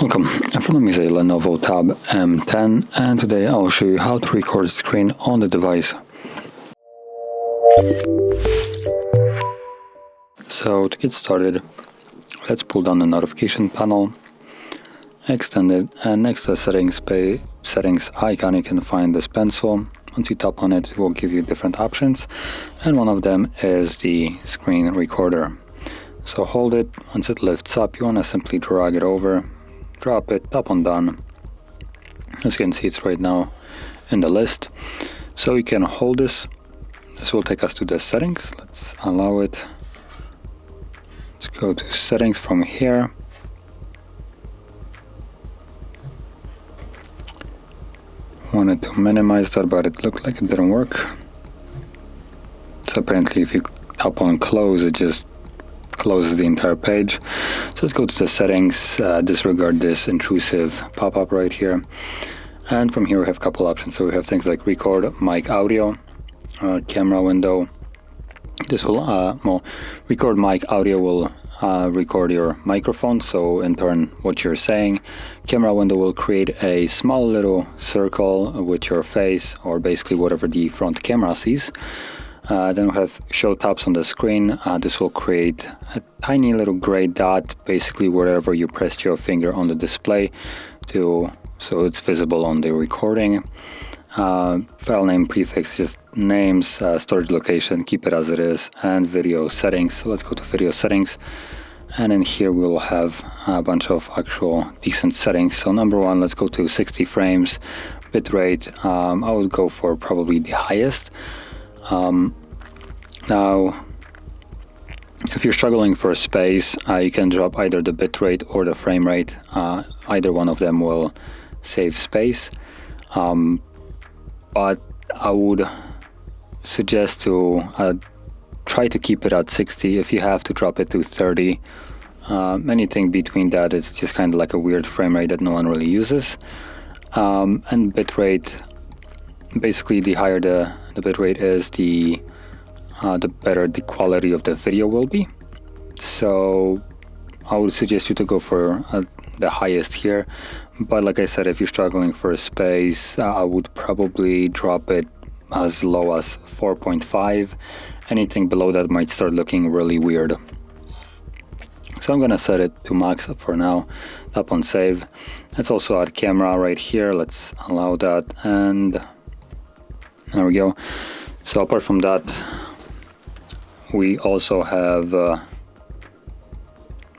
Welcome, in front of me is a LENOVO Tab M10 and today I'll show you how to record screen on the device. So to get started, let's pull down the notification panel, extend it, and next to the settings icon you can find this pencil. Once you tap on it, it will give you different options, and one of them is the screen recorder. So hold it. Once it lifts up, you want to simply drag it over, drop it, tap on done. As you can see, it's right now in the list. So you can hold this. This will take us to the settings. Let's allow it. Let's go to settings from here. Wanted to minimize that, but it looked like it didn't work. So apparently if you tap on close, it just closes the entire page. So let's go to the settings, disregard this intrusive pop-up right here. And from here we have a couple options. So we have things like record mic audio, camera window. This will, record mic audio will record your microphone, so in turn what you're saying. Camera window will create a small little circle with your face, or basically whatever the front camera sees. Then we have show taps on the screen. This will create a tiny little gray dot, basically wherever you pressed your finger on the display so it's visible on the recording. File name prefix, just names, storage location, keep it as it is, and video settings. So let's go to video settings, and in here we will have a bunch of actual decent settings. So number one, let's go to 60 frames, bitrate. I would go for probably the highest. Now, if you're struggling for space, you can drop either the bitrate or the frame rate. Either one of them will save space. But I would suggest to try to keep it at 60. If you have to drop it to 30, anything between that, it's just kind of like a weird frame rate that no one really uses. And bitrate, basically the higher the bitrate is, the better the quality of the video will be. So I would suggest you to go for the highest here. But like I said, if you're struggling for space, I would probably drop it as low as 4.5. Anything below that might start looking really weird. So I'm gonna set it to max for now. Tap on save. Let's also add camera right here. Let's allow that, and there we go. So apart from that, we also have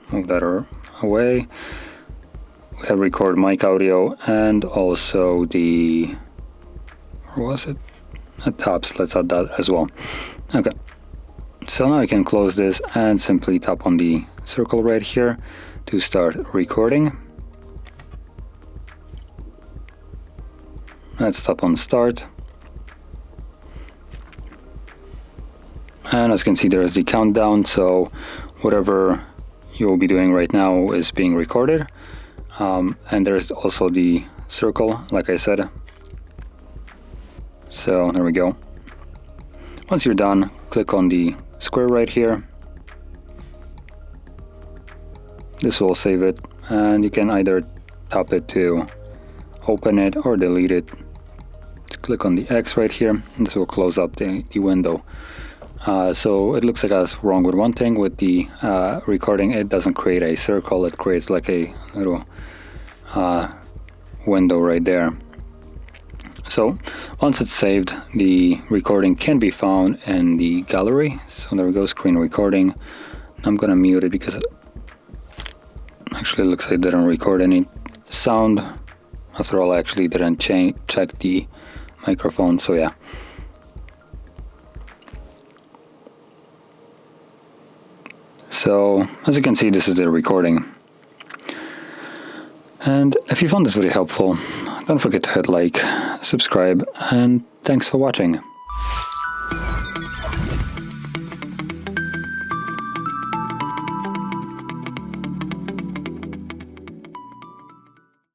move that away. We have record mic audio, and also the, where was it? Taps. Let's add that as well. Okay. So now I can close this and simply tap on the circle right here to start recording. Let's tap on start. And as you can see, there's the countdown. So whatever you will be doing right now is being recorded. And there's also the circle, like I said. So there we go. Once you're done, click on the square right here. This will save it, and you can either tap it to open it or delete it. Just click on the X right here, and this will close up the window. So it looks like I was wrong with one thing. With the recording, it doesn't create a circle, it creates like a little window right there. So once it's saved, the recording can be found in the gallery. So there we go, screen recording. I'm gonna mute it because it actually looks like it didn't record any sound. After all, I actually didn't check the microphone, so yeah. So as you can see, this is the recording. And if you found this video helpful, don't forget to hit like, subscribe, and thanks for watching.